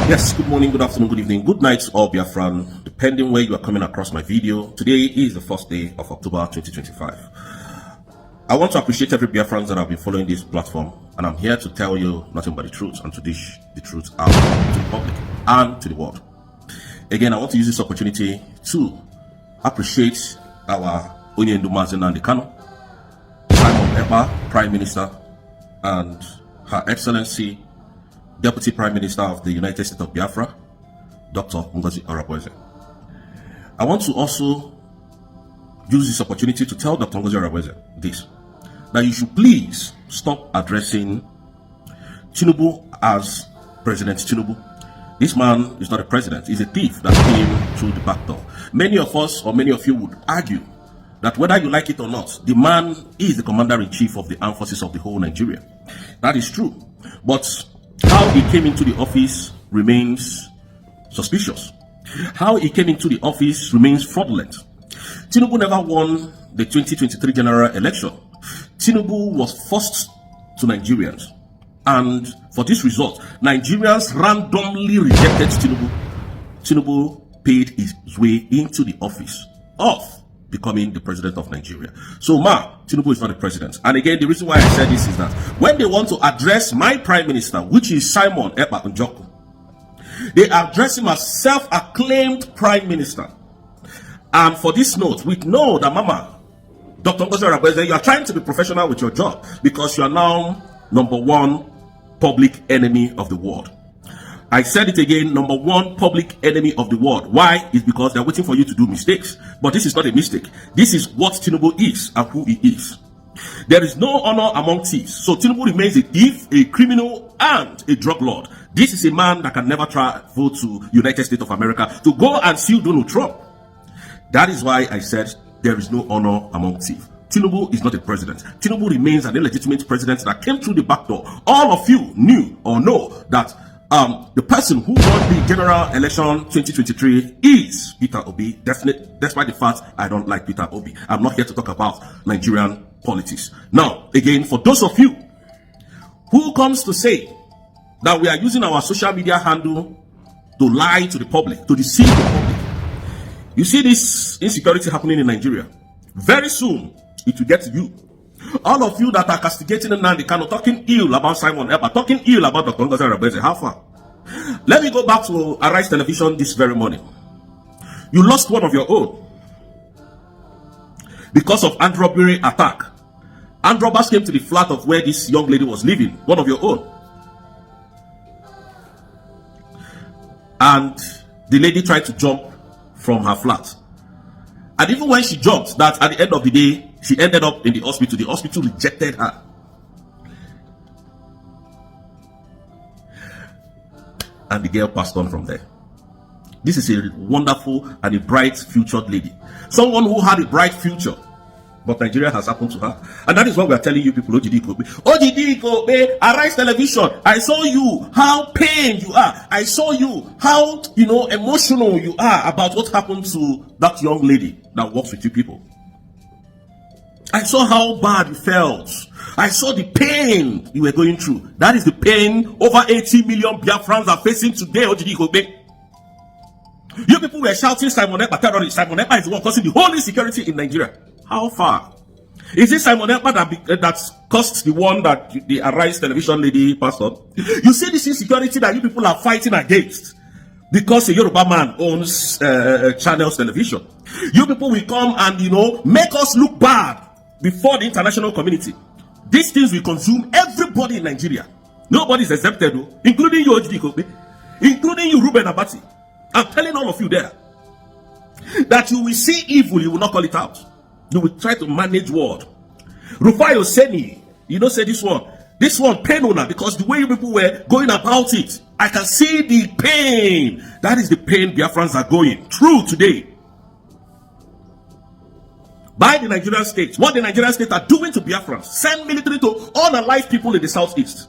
Yes, good morning, good afternoon, good evening, good night, all Biafran, depending where you are coming across my video. Today is the first day of October 2025. I want to appreciate every Biafrans that have been following this platform, and I'm here to tell you nothing but the truth and to dish the truth out to the public and to the world. Again, I want to use this opportunity to appreciate our Onyendu Mazen and the Kano, Simon Ekpa, Prime Minister, and Her Excellency Deputy Prime Minister of the United States of Biafra, Dr. Ngozi Arabweze. I want to also use this opportunity to tell Dr. Ngozi Arabweze this, that you should please stop addressing Tinubu as President Tinubu. This man is not a president, he's a thief that came through the back door. Many of us, or many of you, would argue that whether you like it or not, the man is the commander-in-chief of the armed forces of the whole Nigeria. That is true, but how he came into the office remains suspicious. How he came into the office remains fraudulent. Tinubu never won the 2023 general election. Tinubu was forced to Nigerians. And for this result, Nigerians randomly rejected Tinubu. Tinubu paid his way into the office of becoming the president of Nigeria. So, Tinubu is not the president. And again, the reason why I said this is that when they want to address my prime minister, which is Simon Ekpa Njoko, they address him as self-acclaimed prime minister. And for this note, we know that Dr. Ngozi Arabweze, you are trying to be professional with your job because you are now #1 public enemy of the world. I said it again, #1 public enemy of the world. Why? It's because they're waiting for you to do mistakes. But this is not a mistake. This is what Tinubu is and who he is. There is no honor among thieves. So Tinubu remains a thief, a criminal, and a drug lord. This is a man that can never travel to United States of America to go and sue Donald Trump. That is why I said there is no honor among thieves. Tinubu is not a president. Tinubu remains an illegitimate president that came through the back door. All of you knew or know that the person who won the general election 2023 is Peter Obi, despite the fact I don't like Peter Obi. I'm not here to talk about Nigerian politics. Now, again, for those of you who comes to say that we are using our social media handle to lie to the public, to deceive the public, you see this insecurity happening in Nigeria. Very soon, it will get to you. All of you that are castigating Nnamdi Kanu, talking ill about Simon Ekpa, talking ill about Dr. Ngozi Arabweze, how far? Let me go back to Arise Television this very morning. You lost one of your own because of armed robbery attack. Armed robbers came to the flat of where this young lady was living, one of your own. And the lady tried to jump from her flat. And even when she jumped, that at the end of the day, she ended up in the hospital. The hospital rejected her. And the girl passed on from there. This is a wonderful and a bright futured lady. Someone who had a bright future. But Nigeria has happened to her. And that is what we are telling you people. OGD Kobe, Arise Television. I saw you, how pained you are. I saw you, how, emotional you are about what happened to that young lady that works with you people. I saw how bad you felt. I saw the pain you were going through. That is the pain over 80 million Biafrans are facing today, OGD Kobe. You people were shouting Simon Ekpa terrorist. Simon Ekpa is the one causing the whole insecurity in Nigeria. How far? Is it Simon Ekpa that caused the one that the Arise Television lady passed on? You see this insecurity that you people are fighting against because a Yoruba man owns Channels Television. You people will come and, make us look bad before the international community. These things will consume everybody in Nigeria. Nobody is exempted, though, including you, OGD Kobe, including you, Ruben Abati. I'm telling all of you there that you will see evil, you will not call it out. You will try to manage word. Rufai Oseni, say this one pain owner, because the way you people were going about it, I can see the pain. That is the pain Biafrans are going through today. By the Nigerian state, what the Nigerian state are doing to Biafrans, send military to all alive people in the southeast.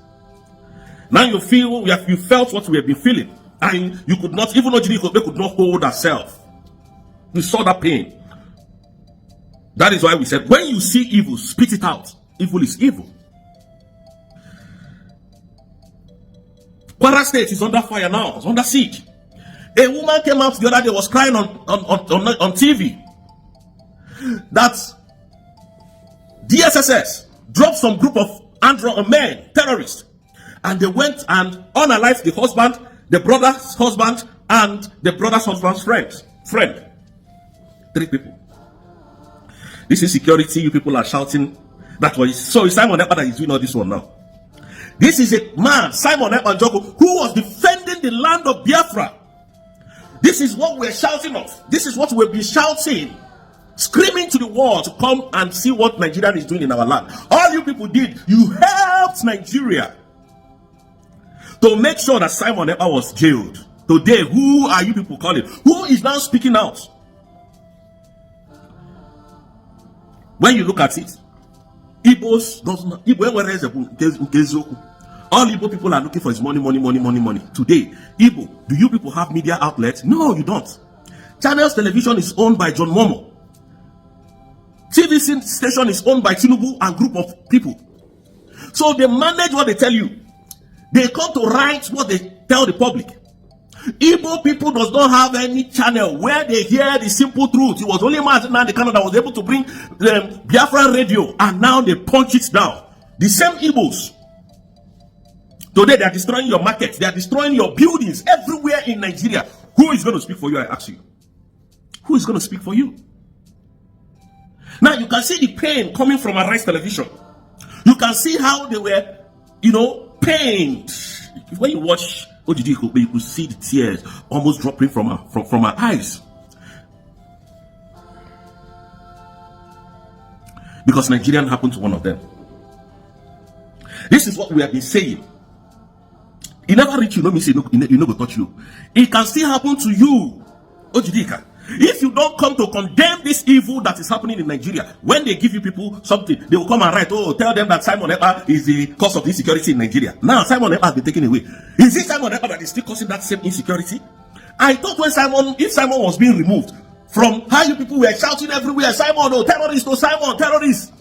Now you felt what we have been feeling, and you could not, even though they could not hold herself. You saw that pain. That is why we said, when you see evil, spit it out. Evil is evil. Kwara State is under fire now. It's under siege. A woman came out the other day, was crying on TV that DSSS dropped some group of men, terrorists, and they went and unalived the husband, the brother's husband, and the brother's husband's friend. 3 people. This insecurity, you people are shouting. That was so. It's Simon Ekpa that is doing all this one now. This is a man, Simon Ekpa Njoku, who was defending the land of Biafra. This is what we're shouting of. This is what we'll be shouting, screaming to the world to come and see what Nigeria is doing in our land. All you people did, you helped Nigeria to make sure that Simon Ekpa was jailed. Today, who are you people calling? Who is now speaking out? When you look at it, Igbos doesn't. All Igbo people are looking for is money. Today, Igbo, do you people have media outlets? No, you don't. Channels Television is owned by John Momo. TV station is owned by Tinu and group of people. So they manage what they tell you. They come to write what they tell the public. Igbo people does not have any channel where they hear the simple truth. It was only Martin and the Canada that was able to bring Biafran radio, and now they punch it down. The same Igbos. Today they are destroying your market. They are destroying your buildings everywhere in Nigeria. Who is going to speak for you? I ask you. Who is going to speak for you? Now you can see the pain coming from Arise Television. You can see how they were, pained. When you watch OGD, you could see the tears almost dropping from her eyes. Because Nigerian happened to one of them. This is what we have been saying. It never reach you, no me say, you know go touch you. It can still happen to you. OGD. If you don't come to condemn this evil that is happening in Nigeria, when they give you people something, they will come and write, tell them that Simon Ekpa is the cause of insecurity in Nigeria. Now Simon Ekpa has been taken away. Is it Simon Ekpa that is still causing that same insecurity? I thought if Simon was being removed from how you people were shouting everywhere, Simon, terrorist, Simon, terrorist,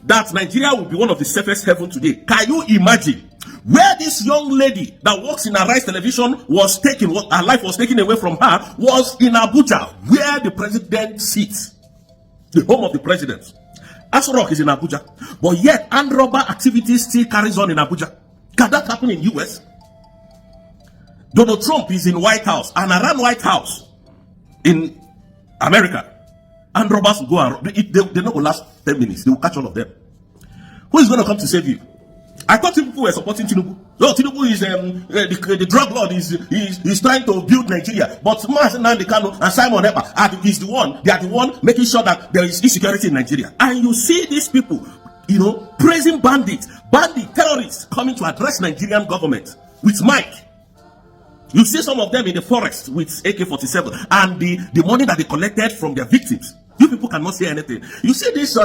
that Nigeria will be one of the safest heaven today. Can you imagine where this young lady that works in Arise Television was taken, her life was taken away from her, was in Abuja, where the president sits, the home of the president. Aso Rock is in Abuja, but yet armed robber activities still carries on in Abuja. Can that happen in US? Donald Trump is in White House, and around White House in America, armed robbers will go around. They not will last 10 minutes. They will catch all of them. Who is going to come to save you? I thought people were supporting Tinu. No, Tinu is the drug lord is trying to build Nigeria. But Martin Nandekano and Simon Ekpa is the one. They are the one making sure that there is insecurity in Nigeria. And you see these people, praising bandit terrorists coming to address Nigerian government with mic. You see some of them in the forest with AK-47 and the money that they collected from their victims. You people cannot say anything. You see this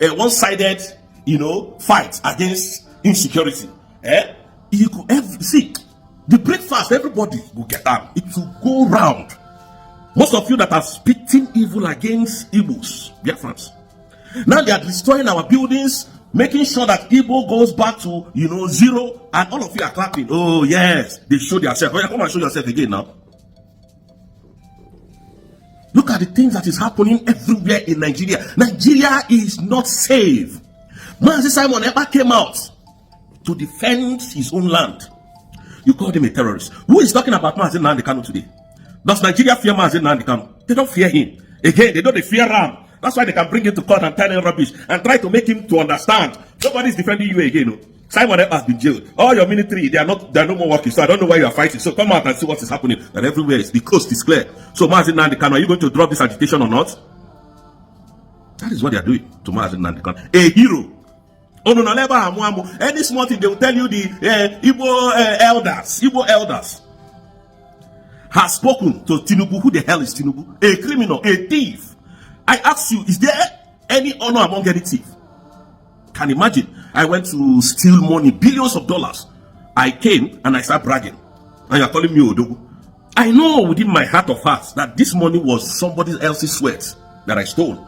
one-sided fight against insecurity. You could see the breakfast, everybody will get out. It will go round. Most of you that are spitting evil against Igbos, Biafrans, now they are destroying our buildings, making sure that Igbo goes back to zero, and all of you are clapping. Oh yes, they showed themselves. Come and show yourself again now. Look at the things that is happening everywhere in Nigeria. Nigeria is not safe. Mazi Simon Ekpa came out to defend his own land. You called him a terrorist. Who is talking about Mazi Nandekano today? Does Nigeria fear Mazi Nandekano? They don't fear him. Again, they don't fear Ram. That's why they can bring him to court and tell him rubbish and try to make him to understand. Nobody is defending you again. Simon Ekpa has been jailed. All your military, they are no more working. So I don't know why you are fighting. So come out and see what is happening. And everywhere is the coast is clear. So Mazi Nandekano, are you going to drop this agitation or not? That is what they are doing to Mazi Nandekano. A hero. Any small thing they will tell you the Igbo elders has spoken to Tinubu. Who the hell is Tinubu? A criminal, a thief. I ask you, is there any honor among any thief? Can imagine? I went to steal money, billions of dollars. I came and I started bragging. And you're calling me Odogu. I know within my heart of hearts that this money was somebody else's sweat that I stole.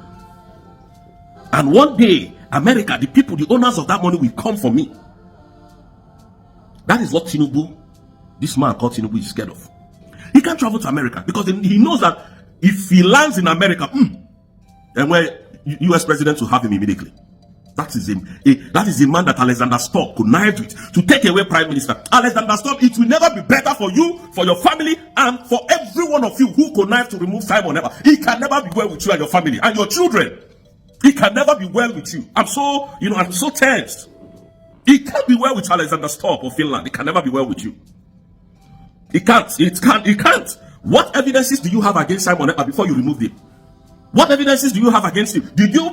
And one day, America, the people, the owners of that money will come for me. That is what Tinubu, this man called Tinubu, is scared of. He can't travel to America because he knows that if he lands in America, and where US president will have him immediately. That is a man that Alexander Stubb connived with to take away Prime Minister. Alexander Stubb, it will never be better for you, for your family, and for every one of you who connived to remove Simon Ever. He can never be well with you and your family and your children. He can never be well with you. I'm so tensed. He can't be well with Alexander Stubb of Finland. He can never be well with you. He can't. He can't. What evidences do you have against Simon Ever before you removed him? What evidences do you have against him? Did you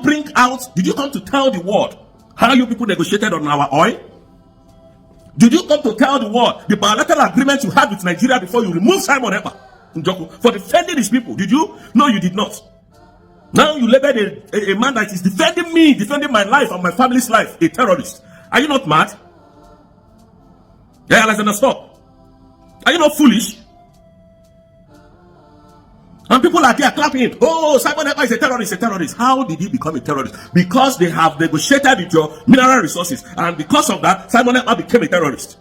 come to tell the world how you people negotiated on our oil? Did you come to tell the world the bilateral agreement you had with Nigeria before you removed Simon Ever for defending his people? Did you? No, you did not. Now you labeled a man that is defending me, defending my life and my family's life, a terrorist. Are you not mad? Yeah, Alexander, stop. Are you not foolish? And people are there clapping. Oh, Simon Ever is a terrorist, How did he become a terrorist? Because they have negotiated with your mineral resources. And because of that, Simon Ever became a terrorist.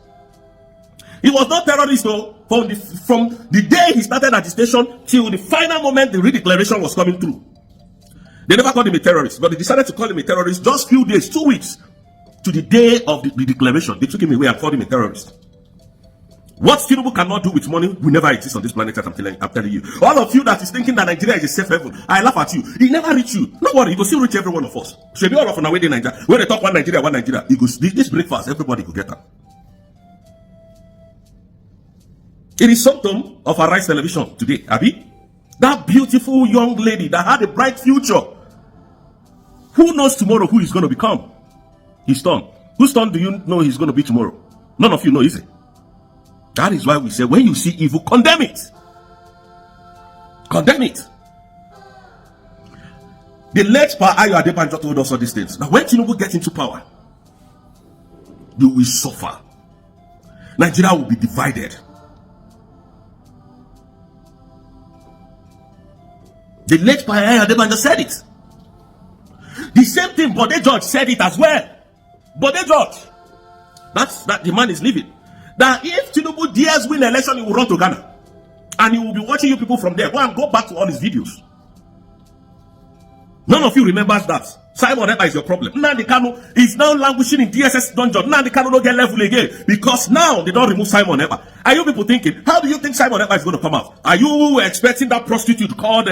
He was not terrorist though, from the day he started at the station till the final moment the redeclaration was coming through. They never called him a terrorist, but they decided to call him a terrorist just few days, 2 weeks, to the day of the declaration. They took him away and called him a terrorist. What Tinubu cannot do with money will never exist on this planet, that I'm telling you. All of you that is thinking that Nigeria is a safe haven, I laugh at you. He never reach you. No worry, he will still reach every one of us. Should be all of on our way to Nigeria. When they talk one Nigeria, he goes, this breakfast, everybody will get that. It is symptom of Arise Television today, Abi. That beautiful young lady that had a bright future. Who knows tomorrow who he's going to become? His son. Whose son do you know he's going to be tomorrow? None of you know, is it? That is why we say, when you see evil, condemn it. Condemn it. The late Pa Ayo Adebanjo told us all these things. Now, when Tinubu gets into power, you will suffer. Nigeria will be divided. The late Pa Ayo Adebanjo said it. The same thing Bode George said it as well. Bode George. That the man is living. That if Tinubu dares win the election, he will run to Ghana. And he will be watching you people from there. Go and go back to all his videos. None of you remembers that. Simon Ever is your problem. Nnamdi Kanu is now languishing in DSS dungeon. Nnamdi Kanu don't get level again. Because now they don't remove Simon Ever. Are you people thinking, how do you think Simon Ever is going to come out? Are you expecting that prostitute called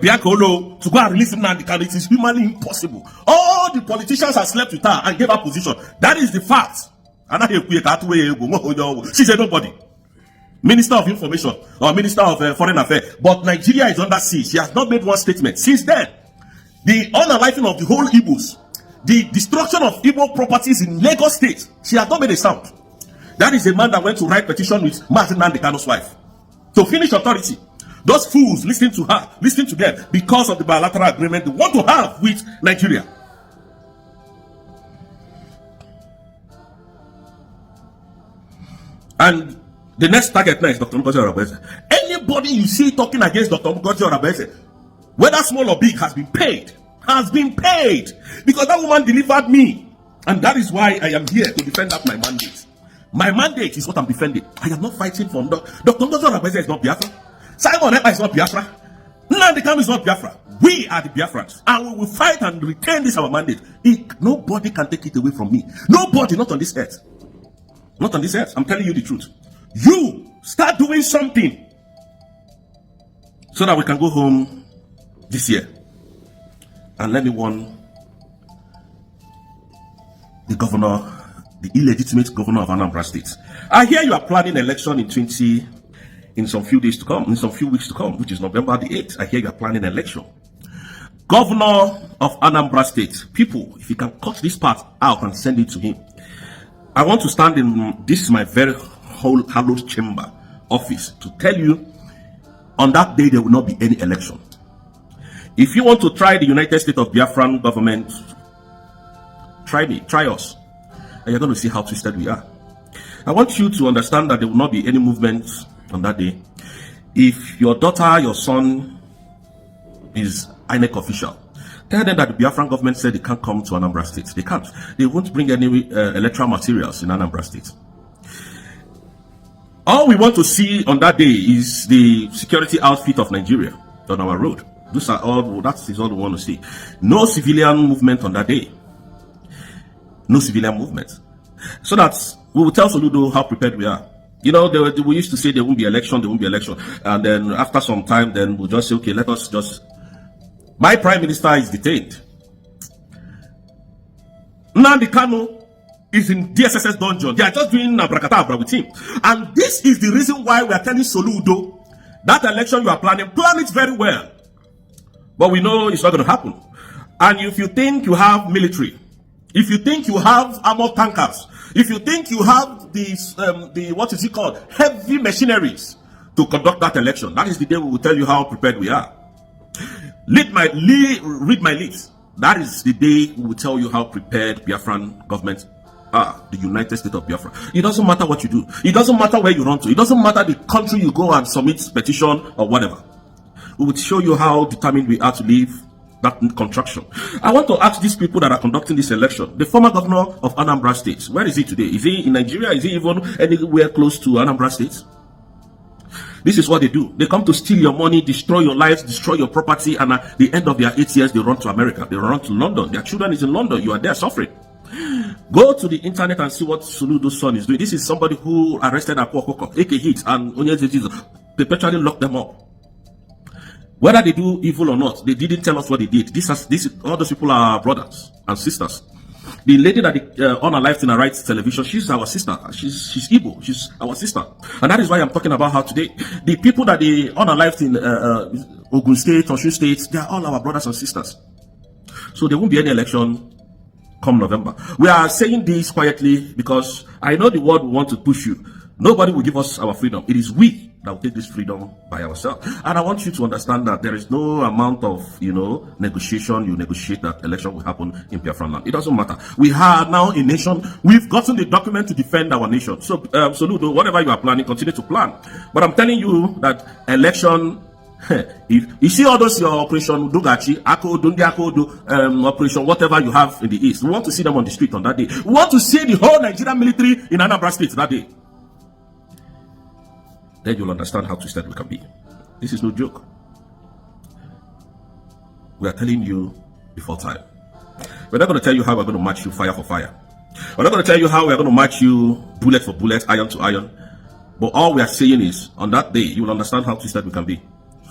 Bianca Olo to go and release Nnamdi Kanu? It is humanly impossible. All the politicians have slept with her and gave her position. That is the fact. She's a nobody. Minister of Information or Minister of Foreign Affairs. But Nigeria is under siege. She has not made one statement. Since then, the unaliving of the whole Igbos, the destruction of Igbo properties in Lagos State, she has not made a sound. That is a man that went to write petition with Martin Nnamdi Kanu's wife to finish authority. Those fools listening to her, listening to them because of the bilateral agreement they want to have with Nigeria. And the next target now is Dr. Ngozi Orabese. Anybody you see talking against Dr. Ngozi Orabese, whether small or big, has been paid. Has been paid. Because that woman delivered me. And that is why I am here to defend up my mandate. My mandate is what I'm defending. I am not fighting for Dr. Ngozi Orabese is not Biafra. Simon Ever is not Biafra. Nnamdi Kanu is not Biafra. We are the Biafrans. And we will fight and retain this our mandate. Nobody can take it away from me. Nobody, not on this earth. Not on this earth. I'm telling you the truth. You start doing something so that we can go home this year. And let me warn the governor, the illegitimate governor of Anambra State. I hear you are planning election in some few days to come, in some few weeks to come, which is November the 8th. I hear you are planning election. Governor of Anambra State, people, if you can cut this part out and send it to him. I want to stand in this my very hallowed chamber office to tell you on that day there will not be any election. If you want to try the United States of Biafran government, try me, try us, and you're going to see how twisted we are. I want you to understand that there will not be any movement on that day. If your daughter, your son is INEC official, tell them that the Biafran government said they can't come to Anambra State. They can't. They won't bring any electoral materials in Anambra State. All we want to see on that day is the security outfit of Nigeria on our road. Those are all. That is all we want to see. No civilian movement on that day. No civilian movement. So that we will tell Soludo how prepared we are. You know, we used to say there won't be election, and then after some time, then we'll just say, okay, let us just. My prime minister is detained. Nnamdi Kanu is in DSSS dungeon. They are just doing abracadabra with him. And this is the reason why we are telling Soludo that election you are planning, plan it very well. But we know it's not going to happen. And if you think you have military, if you think you have armored tankers, if you think you have these, what is it called, heavy machineries to conduct that election, that is the day we will tell you how prepared we are. Read my lips. That is the day we will tell you how prepared Biafran government are, the United States of Biafra. It doesn't matter what you do. It doesn't matter where you run to. It doesn't matter the country you go and submit petition or whatever. We will show you how determined we are to leave that contraction. I want to ask these people that are conducting this election, the former governor of Anambra State, where is he today? Is he in Nigeria? Is he even anywhere close to Anambra State? This is what they do. They come to steal your money, destroy your lives, destroy your property, and at the end of their 8 years, they run to America. They run to London. Their children is in London. You are there suffering. Go to the internet and see what Soludo's son is doing. This is somebody who arrested Akoko, AK Hit, and Onyezizizo, perpetually locked them up. Whether they do evil or not, they didn't tell us what they did. All those people are brothers and sisters. The lady that on her life in her rights television, she's our sister. She's Igbo. She's our sister, and that is why I'm talking about her today. The people that they on her life in Ogun State, Osun State, they are all our brothers and sisters. So there won't be any election come November. We are saying this quietly because I know the world will want to push you. Nobody will give us our freedom. It is we that will take this freedom by ourselves. And I want you to understand that there is no amount of, negotiation. You negotiate that election will happen in Biafran land. It doesn't matter. We are now a nation. We've gotten the document to defend our nation. So, Soludo, whatever you are planning, continue to plan. But I'm telling you that election, if you see all those your operation Dugachi, Akodo, operation, whatever you have in the east, we want to see them on the street on that day. We want to see the whole Nigerian military in Anambra State that day. Then you'll understand how twisted we can be. This is no joke. We are telling you before time. We're not going to tell you how we're going to match you fire for fire. We're not going to tell you how we're going to match you bullet for bullet, iron to iron. But all we are saying is, on that day, you will understand how twisted we can be.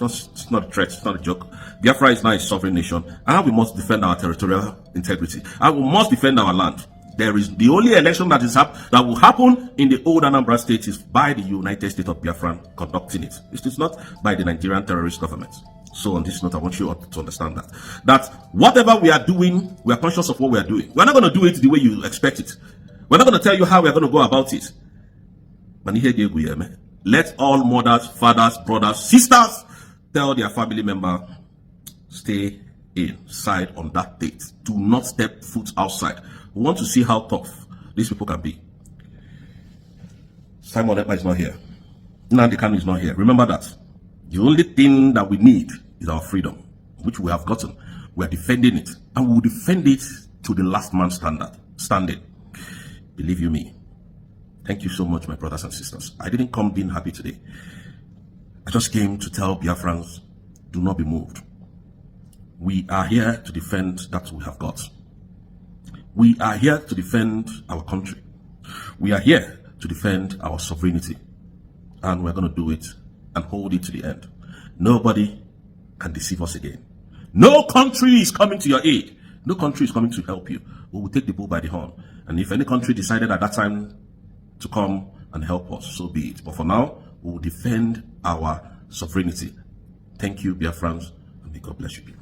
It's not a threat, it's not a joke. Biafra is now a sovereign nation, and we must defend our territorial integrity. And we must defend our land. There is the only election that will happen in the old Anambra State is by the United States of Biafran conducting it. It is not by the Nigerian terrorist government. So on this note, I want you to understand that whatever we are doing, we are conscious of what we are doing. We're not going to do it the way you expect it. We're not going to tell you how we're going to go about it. Let all mothers, fathers, brothers, sisters tell their family member, stay inside on that date. Do not step foot outside. We want to see how tough these people can be. Simon Ekpa is not here. Nnamdi Kanu is not here. Remember that. The only thing that we need is our freedom, which we have gotten. We are defending it, and we will defend it to the last man standing. Believe you me. Thank you so much, my brothers and sisters. I didn't come being happy today. I just came to tell Biafrans, do not be moved. We are here to defend that we have got. We are here to defend our country. We are here to defend our sovereignty. And we're going to do it and hold it to the end. Nobody can deceive us again. No country is coming to your aid. No country is coming to help you. We will take the bull by the horn. And if any country decided at that time to come and help us, so be it. But for now, we will defend our sovereignty. Thank you, Biafrans, and may God bless you people.